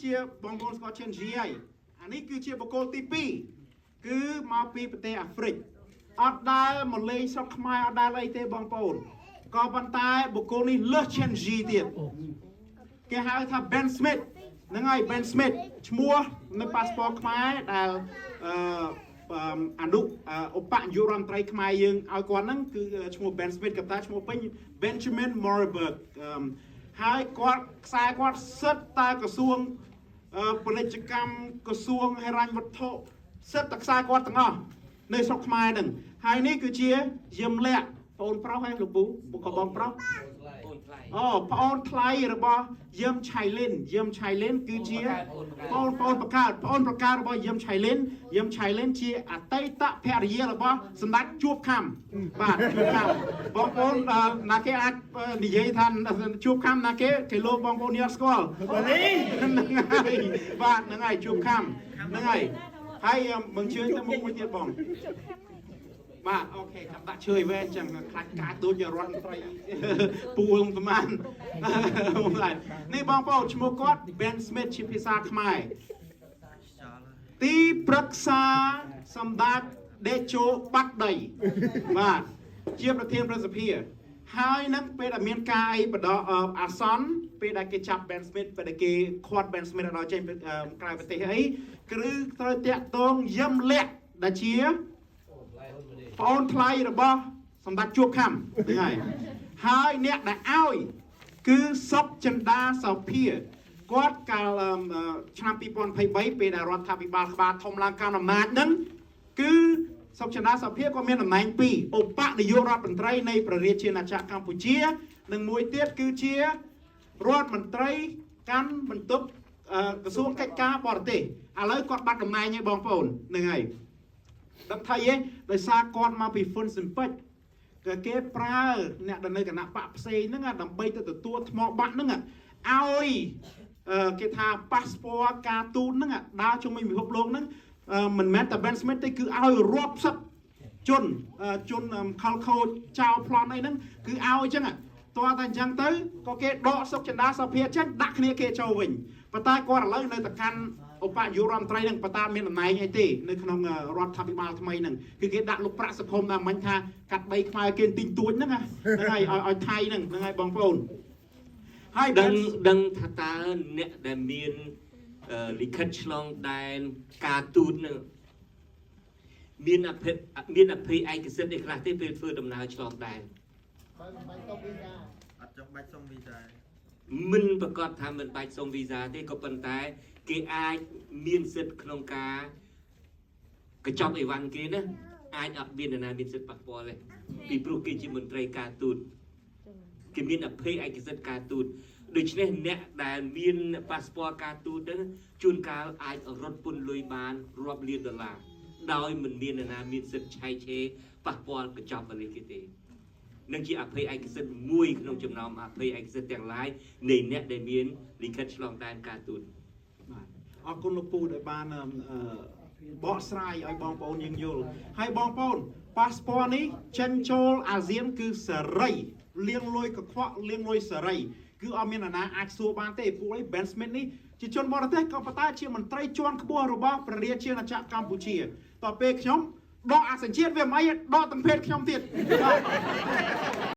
ជាបងប្អូនស្គាល់ Chen Ji ហើយអានេះគឺជាបុគ្គលទី2គឺមកពីប្រទេសអាហ្វ្រិកអត់ដែលមកលេងស្រុកខ្មែរអត់ដែលអីទេបងប្អូនក៏ប៉ុន្តែបុគ្គលនេះលើស Chen Ji ទៀតគេហៅថា Ben Smith ហ្នឹងហើយ Ben Smith ឈ្មោះនៅប៉ាសពតខ្មែរដែលអនុឧបនាយករដ្ឋមន្ត្រីខ្មែរយើងឲ្យគាត់ហ្នឹងគឺឈ្មោះ Ben Smith ក៏តែឈ្មោះពេញ Benjamin Moreberg ហើយគាត់ខ្សែគាត់សិតតែក្រសួងពាណិជ្ជកម្មក្រសួងហិរញ្ញវត្ថុសិតតែខ្សែគាត់ទាំងអស់នៅស្រុកខ្មែរហ្នឹងហើយនេះគឺជាយមលក្ខបងប្រុសហើយលោកពូក៏បងប្រុសអូប្អូនថ្លៃរបស់យមឆៃលិនគឺជាបងប្អូនប្រកើតរបស់យមឆៃលិនជាអតីតភរិយារបស់សម្ដេចជួបខំបាទជួបខំបងប្អូនណាគេអាចនិយាយថាជួបខំណាគេលោកបងប្អូនយកស្គាល់ហ្នឹងហើយបាទហ្នឹងហើយជួបខំហ្នឹងហើយបងជឿទៅមុខមួយទៀតបងបាទអូខេចាំដាក់ឈើឲ្យវែងចឹងខ្លាចកាចដូចជារដ្ឋមន្ត្រីពូលប្រមាណនេះបងប្អូនឈ្មោះគាត់ Ben Smith ជាភាសាខ្មែរទីប្រឹក្សាសម្ដេចតេជោបាត់ដីបាទជាប្រធានប្រសិទ្ធិហើយនឹងពេលដែលមានការអីបដអាសន្នពេលដែលគេចាប់ Ben Smith ពេលដែលគេខាត់ Ben Smith ដល់ចេញក្រៅប្រទេសអីគឺត្រូវតាក់ទងយមលក្ខដែលជាប្អូនថ្លៃរបស់សម្ដេចជួបខំហ្នឹងហើយអ្នកដែលឲ្យគឺសុកចិន្តាសោភាគាត់កាលឆ្នាំ2023ពេលដែលរដ្ឋាភិបាលក្បាលធំឡើងកាន់អំណាចហ្នឹងគឺសុកចិន្តាសោភាគាត់មានតំណែង2ឧបនាយករដ្ឋមន្ត្រីនៃព្រះរាជាណាចក្រកម្ពុជានិងមួយទៀតគឺជារដ្ឋមន្ត្រីកាន់បន្ទុកក្រសួងកិច្ចការបរទេសឥឡូវគាត់បាត់តំណែងហើយបងប្អូនហ្នឹងហើយដឹងថាយេដោយសារគាត់មកពីហ្វុនស៊ិមពេចក៏គេប្រើអ្នកដែលនៅគណៈបកផ្សេងហ្នឹងដើម្បីទៅទទួលថ្មបាក់ហ្នឹងឲ្យគេថាប៉ាសពតការទូតហ្នឹងដើរជុំវិញពិភពលោកហ្នឹងមិនមែនតែ Ben Smith ទេគឺឲ្យរាប់សិបជនខលខូចចោលប្លន់អីហ្នឹងគឺឲ្យអញ្ចឹងតើតែអញ្ចឹងទៅក៏គេដកសុកចិន្តាសភាចេញដាក់គ្នាគេចូលវិញប៉ុន្តែគាត់ឥឡូវនៅតែកាន់ឧបនាយករដ្ឋមន្ត្រីហ្នឹងបន្តមានតំណែងអីទេនៅក្នុងរដ្ឋាភិបាលថ្មីហ្នឹងគឺគេដាក់លោកប្រាក់សុខុមតាមមិញថាកាត់ដីខ្មែរគេទិញទួចហ្នឹងហើយឲ្យថៃហ្នឹងហើយបងប្អូនហើយដឹងថាតើអ្នកដែលមានលិខិតឆ្លងដែនការទូតហ្នឹងមានអភ័យឯកសិទ្ធិអីខ្លះទេពេលធ្វើដំណើរឆ្លងដែនអត់ចាំបាច់សុំវីសាមិនប្រកាសថាមិនបាច់សុំវីសាទេក៏ប៉ុន្តែគេអាចមានសិទ្ធិក្នុងការកញ្ចប់អីវ៉ាន់គេណាអាចអត់មាននរណាមានសិទ្ធិប៉ះពាល់ទេពីព្រោះគេជាមន្ត្រីការទូតគេមានអភ័យឯកសិទ្ធិការទូតដូច្នេះអ្នកដែលមានប៉ាសពតការទូតហ្នឹងជួនកាលអាចរត់ពន្ធលុយបានរាប់លានដុល្លារដោយមិនមាននរណាមានសិទ្ធិឆែកឆេរប៉ះពាល់កញ្ចប់អ្វីគេទេនឹងជាអភ័យឯកសិទ្ធិមួយក្នុងចំណោមអភ័យឯកសិទ្ធិទាំងឡាយនៃអ្នកដែលមានលិខិតឆ្លងដែនការទូតបាទអរគុណលោកពូដែលបានបកស្រាយឲ្យបងប្អូនយើងយល់ហើយបងប្អូនប៉ាសពតនេះចេញចូលអាស៊ានគឺសេរីលៀងលុយកខ្វក់លៀងលុយសេរីគឺអត់មានអ្នកណាអាចសួរបានទេពួកឯង Ben Smith នេះជាជនបរទេសក៏ប៉ុន្តែជាមន្ត្រីជាន់ខ្ពស់របស់ព្រះរាជាណាចក្រកម្ពុជាតទៅពេលខ្ញុំដកអសញ្ជាតិវាមិនអីដកទាំងភេទខ្ញុំទៀត